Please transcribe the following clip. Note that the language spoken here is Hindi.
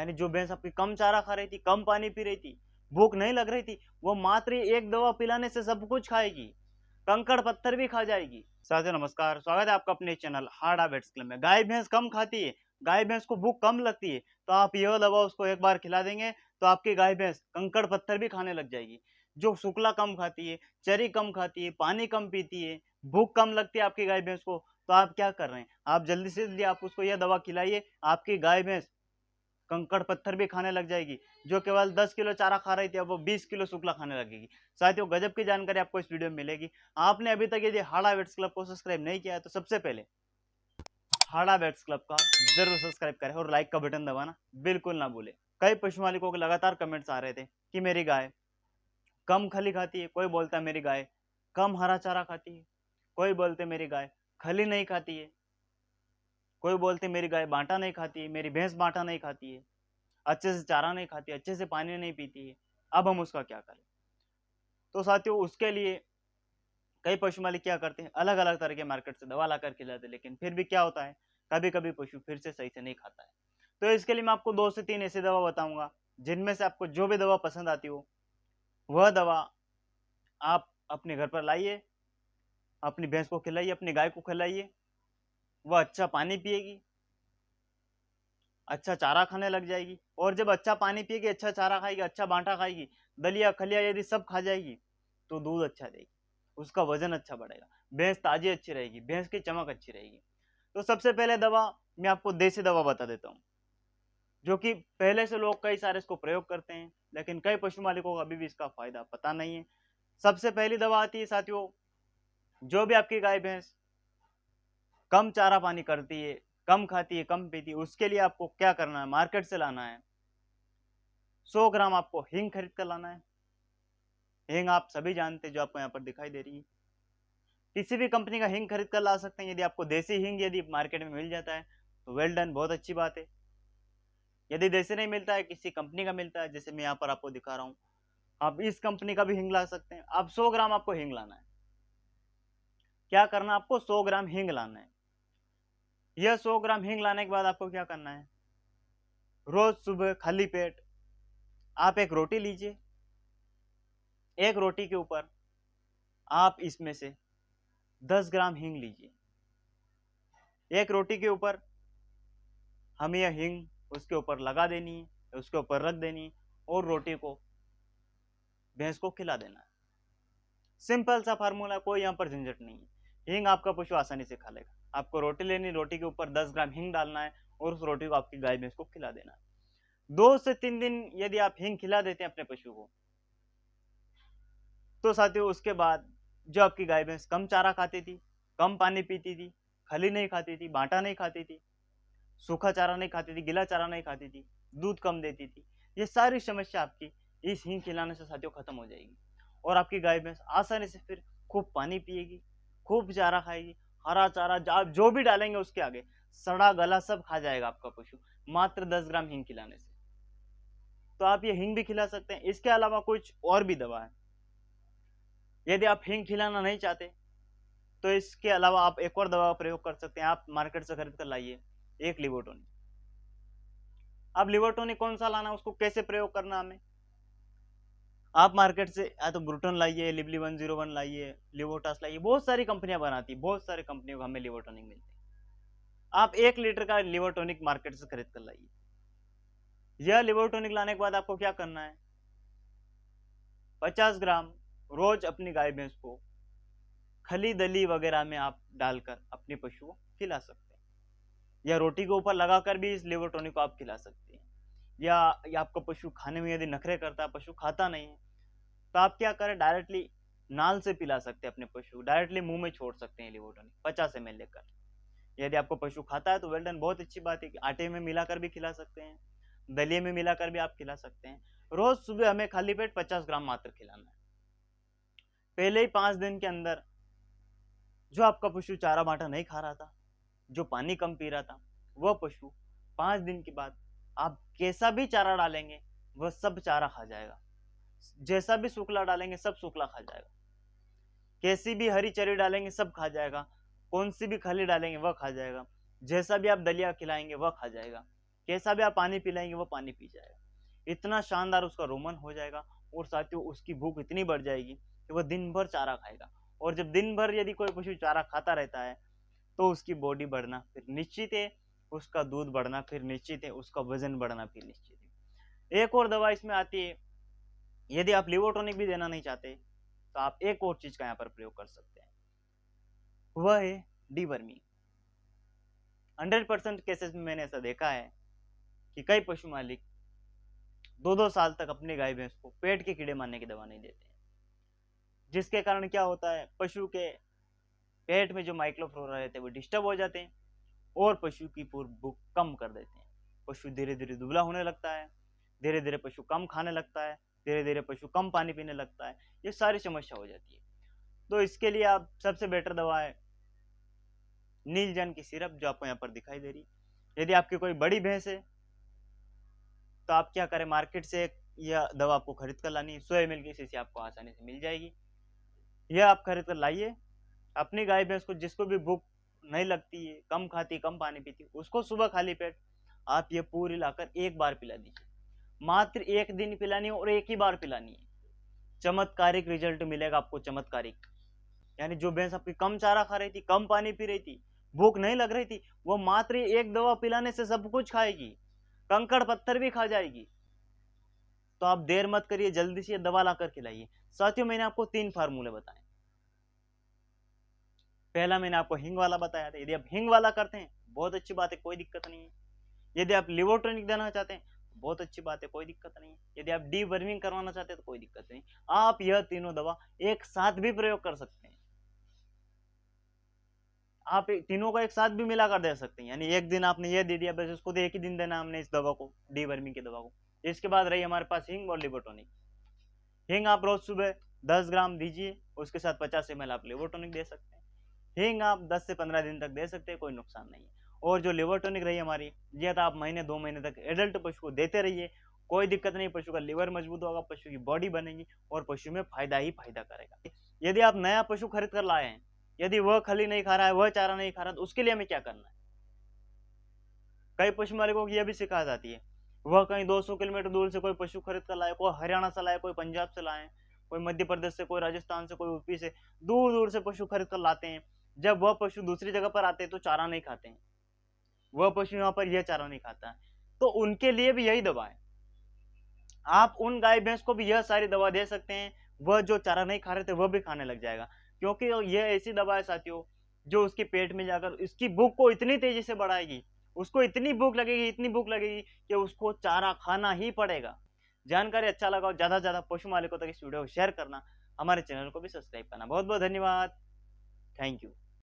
यानी जो भैंस आपकी कम चारा खा रही थी, कम पानी पी रही थी, भूख नहीं लग रही थी, वो मात्र एक दवा पिलाने से सब कुछ खाएगी, कंकड़ पत्थर भी खा जाएगी। साथियों नमस्कार, स्वागत है आपका अपने चैनल हार्ड हैबिट्स क्लब में। गाय भैंस कम खाती है, गाय भैंस को भूख कम लगती है, तो आप यह दवा उसको एक बार खिला देंगे तो आपकी गाय भैंस कंकड़ पत्थर भी खाने लग जाएगी। जो शुक्ला कम खाती है, चरी कम खाती है, पानी कम पीती है, भूख कम लगती है आपकी गाय भैंस को, तो आप क्या कर रहे हैं? आप जल्दी से जल्दी आप उसको यह दवा खिलाइए, आपकी गाय भैंस कंकड़ पत्थर भी खाने लग जाएगी। जो केवल 10 किलो चारा खा रही थी, अब वो 20 किलो शुक्ला खाने लगेगी। साथियों गजब की जानकारी आपको इस वीडियो में मिलेगी। आपने अभी तक यदि हार्ड हैबिट्स क्लब को सब्सक्राइब नहीं किया है तो सबसे पहले हार्ड हैबिट्स क्लब का जरूर सब्सक्राइब करें और लाइक का बटन दबाना बिल्कुल ना भूले। कई पशु मालिकों के लगातार कमेंट्स आ रहे थे कि मेरी गाय कम खली खाती है, कोई बोलता है मेरी गाय कम हरा चारा खाती है, कोई बोलते मेरी गाय खली नहीं खाती है, कोई बोलते मेरी गाय बांटा नहीं खाती है, मेरी भैंस बांटा नहीं खाती है, अच्छे से चारा नहीं खाती, अच्छे से पानी नहीं पीती है। अब हम उसका क्या करें? तो साथियों उसके लिए कई पशु मालिक क्या करते हैं, अलग अलग तरह के मार्केट से दवा लाकर खिलाते हैं, लेकिन फिर भी क्या होता है, कभी कभी पशु फिर से सही से नहीं खाता है। तो इसके लिए मैं आपको 2 से 3 ऐसी दवा बताऊंगा, जिनमें से आपको जो भी दवा पसंद आती हो वह दवा आप अपने घर पर लाइए, अपनी भैंस को खिलाइए, अपनी गाय को खिलाइए, वह अच्छा पानी पिएगी, अच्छा चारा खाने लग जाएगी। और जब अच्छा पानी पिएगी, अच्छा चारा खाएगी, अच्छा बांटा खाएगी, दलिया खलिया यदि सब खा जाएगी, तो दूध अच्छा देगी, उसका वजन अच्छा बढ़ेगा, भैंस ताजी अच्छी रहेगी, भैंस की चमक अच्छी रहेगी। तो सबसे पहले दवा मैं आपको देसी दवा बता देता हूँ, जो कि पहले से लोग कई सारे इसको प्रयोग करते हैं, लेकिन कई पशु मालिकों को अभी भी इसका फायदा पता नहीं है। सबसे पहली दवा आती है साथियों, जो भी आपकी गाय भैंस कम चारा पानी करती है, कम खाती है, कम पीती है, उसके लिए आपको क्या करना है, मार्केट से लाना है 100 ग्राम आपको हींग खरीद कर लाना है। हींग आप सभी जानते हैं, जो आपको यहाँ पर दिखाई दे रही है। किसी भी कंपनी का हींग खरीद कर ला सकते हैं। यदि आपको देसी हींग यदि मार्केट में मिल जाता है तो वेल डन, बहुत अच्छी बात है। यदि देसी नहीं मिलता है, किसी कंपनी का मिलता है, जैसे मैं यहाँ पर आपको दिखा रहा हूँ, आप इस कंपनी का भी हींग ला सकते हैं। आप 100 ग्राम आपको हींग लाना है। क्या करना, आपको 100 ग्राम हींग लाना है। यह 100 ग्राम हींग लाने के बाद आपको क्या करना है, रोज सुबह खाली पेट आप एक रोटी लीजिए। एक रोटी के ऊपर आप इसमें से 10 ग्राम हींग लीजिए। एक रोटी के ऊपर हमें यह हींग उसके ऊपर लगा देनी है, उसके ऊपर रख देनी है और रोटी को भैंस को खिला देना है। सिंपल सा फार्मूला, कोई यहाँ पर झंझट नहीं है। हींग आपका पशु आसानी से खा लेगा। आपको रोटी लेनी, रोटी के ऊपर 10 ग्राम हींग डालना है और उस रोटी को आपकी गाय भैंस को खिला देना है। 2 से 3 दिन यदि आप हींग खिला देते हैं अपने पशु को, तो साथियों उसके बाद जो आपकी गाय भैंस कम चारा खाती थी, कम पानी पीती थी, खली नहीं खाती थी, बांटा नहीं खाती थी, सूखा चारा नहीं खाती थी, गीला चारा नहीं खाती थी, दूध कम देती थी, ये सारी समस्या आपकी इस हींग खिलाने से साथियों खत्म हो जाएगी। और आपकी गाय भैंस आसानी से फिर खूब पानी पिएगी, खूब चारा खाएगी, हरा चारा आप जो भी डालेंगे उसके आगे सड़ा गला सब खा जाएगा आपका पशु, मात्र 10 ग्राम हींग खिलाने से। तो आप ये हींग भी खिला सकते हैं। इसके अलावा कुछ और भी दवा है। यदि आप हींग खिलाना नहीं चाहते तो इसके अलावा आप एक और दवा का प्रयोग कर सकते हैं। आप मार्केट से खरीद कर लाइए एक लिवोटोनिक। अब लिवोटोनिक कौन सा लाना, उसको कैसे प्रयोग करना हमें, आप मार्केट से या तो ब्रूटन लाइए, लिवली 101 लाइए, लिवोटास लाइए, बहुत सारी कंपनियां बनाती है, बहुत सारी कंपनियों को हमें लिवोटोनिक मिलते हैं। आप 1 लीटर का लिवोटोनिक मार्केट से खरीद कर लाइए। यह लिवोटोनिक लाने के बाद आपको क्या करना है, 50 ग्राम रोज अपनी गाय भैंस को खली दली वगैरह में आप डालकर अपने पशु को खिला सकते हैं, या रोटी के ऊपर लगाकर भी इस लिवोटोनिक को आप खिला सकते हैं। या आपका पशु खाने में यदि नखरे करता है, पशु खाता नहीं है, तो आप क्या करें, डायरेक्टली नाल से पिला सकते हैं अपने पशु, डायरेक्टली मुंह में छोड़ सकते हैं लिवोटोनिक 50 ml लेकर। यदि आपको पशु खाता है तो वेल डन, बहुत अच्छी बात है कि आटे में मिलाकर भी खिला सकते हैं, दलिए में मिलाकर भी आप खिला सकते हैं। रोज सुबह हमें खाली पेट 50 ग्राम मात्र खिलाना है। पहले ही 5 दिन के अंदर जो आपका पशु चारा बांटा नहीं खा रहा था, जो पानी कम पी रहा था, वह पशु 5 दिन के बाद आप कैसा भी चारा डालेंगे वह सब चारा खा जाएगा। जैसा भी सूखला डालेंगे सब सूखला खा जाएगा, कैसी भी हरी चरी डालेंगे सब खा जाएगा, कौन सी भी खली डालेंगे वह खा जाएगा, जैसा भी आप दलिया खिलाएंगे वह खा जाएगा। कैसा भी आप पानी पिलाएंगे वो पानी पी जाएगा, इतना शानदार उसका रोमन हो जाएगा। और साथियों उसकी भूख इतनी बढ़ जाएगी कि वह दिन भर चारा खाएगा। और जब दिन भर यदि कोई पशु चारा खाता रहता है तो उसकी बॉडी बढ़ना फिर निश्चित है, उसका दूध बढ़ना फिर निश्चित है, उसका वजन बढ़ना फिर निश्चित है। एक और दवा इसमें आती है, यदि आप लिवोटॉनिक भी देना नहीं चाहते तो आप एक और चीज का यहाँ पर प्रयोग कर सकते हैं, वह है डीवर्मिंग। 100% केसेस में मैंने ऐसा देखा है कि कई पशु मालिक 2-2 साल तक अपनी गाय भैंस को पेट के कीड़े मारने की दवा नहीं देते हैं, जिसके कारण क्या होता है, पशु के पेट में जो माइक्रोफ्लोरा रहते हैं वो डिस्टर्ब हो जाते हैं और पशु की पूरी भूख कम कर देते हैं। पशु धीरे धीरे दुबला होने लगता है, धीरे धीरे पशु कम खाने लगता है, धीरे धीरे पशु कम पानी पीने लगता है, ये सारी समस्या हो जाती है। तो इसके लिए आप सबसे बेटर दवा है नीलजन की सिरप, जो आपको यहाँ पर दिखाई दे रही। यदि आपकी कोई बड़ी भैंस है तो आप क्या करें, मार्केट से यह दवा आपको खरीद कर लानी है, 100 ml की शीशी आपको आसानी से मिल जाएगी। यह आप खरीद कर लाइए, अपनी गाय भैंस को जिसको भी भूख नहीं लगती है, कम खाती, कम पानी पीती, उसको सुबह खाली पेट आप ये पूरी लाकर एक बार पिला दीजिए। मात्र एक दिन पिलानी है और एक ही बार पिलानी है, चमत्कारिक रिजल्ट मिलेगा आपको, चमत्कारिक। यानी जो भैंस आपकी कम चारा खा रही थी, कम पानी पी रही थी, भूख नहीं लग रही थी, वो मात्र एक दवा पिलाने से सब कुछ खाएगी, कंकड़ पत्थर भी खा जाएगी। तो आप देर मत करिए, जल्दी से दवा लाकर खिलाइए। साथियों मैंने आपको 3 फार्मूले बताए। पहला मैंने आपको हिंग वाला बताया था, यदि आप हिंग वाला करते हैं बहुत अच्छी बात है, कोई दिक्कत नहीं है। यदि आप लिवोटॉनिक देना चाहते हैं बहुत अच्छी बात है, कोई दिक्कत नहीं है। यदि आप डीवर्मिंग करवाना चाहते हैं तो कोई दिक्कत नहीं, आप यह तीनों दवा एक साथ भी प्रयोग कर सकते हैं। आप तीनों को एक साथ भी मिलाकर दे सकते हैं, यानी एक दिन आपने ये दे दिया, बस उसको तो एक ही दिन देना हमने इस दवा को, डीवर्मिंग की दवा को। इसके बाद रही हमारे पास हिंग और लिवोटॉनिक। हिंग आप रोज सुबह 10 ग्राम दीजिए, उसके साथ 50 ml आप लिवोटॉनिक दे सकते हैं। हिंग आप 10 से 15 दिन तक दे सकते हैं, कोई नुकसान नहीं है। और जो लिवोटॉनिक रही हमारी, ये तो आप महीने 2 महीने तक एडल्ट पशु को देते रहिए, कोई दिक्कत नहीं, पशु का लीवर मजबूत होगा, पशु की बॉडी बनेगी और पशु में फायदा ही फायदा करेगा। यदि आप नया पशु खरीद कर लाए हैं, यदि वह खली नहीं खा रहा है, वह चारा नहीं खा रहा, तो उसके लिए हमें क्या करना है। कई पशु मालिकों की यह भी शिकायत आती है, वह कहीं 200 किलोमीटर दूर से कोई पशु खरीद कर लाए, कोई हरियाणा से लाए, कोई पंजाब से लाए, कोई मध्य प्रदेश से, कोई राजस्थान से, कोई यूपी से, दूर दूर से पशु खरीद कर लाते हैं। जब वह पशु दूसरी जगह पर आते हैं तो चारा नहीं खाते हैं, वह पशु यहाँ पर यह चारा नहीं खाता है, तो उनके लिए भी यही दवा है। आप उन गाय भैंस को भी यह सारी दवा दे सकते हैं, वह जो चारा नहीं खा रहे थे वह भी खाने लग जाएगा, क्योंकि यह ऐसी दवा है साथियों जो उसके पेट में जाकर इसकी भूख को इतनी तेजी से बढ़ाएगी, उसको इतनी भूख लगेगी, इतनी भूख लगेगी कि उसको चारा खाना ही पड़ेगा। जानकारी अच्छा लगा और ज्यादा से ज्यादा पशु मालिकों तक इस वीडियो को शेयर करना, हमारे चैनल को भी सब्सक्राइब करना। बहुत बहुत धन्यवाद, थैंक यू।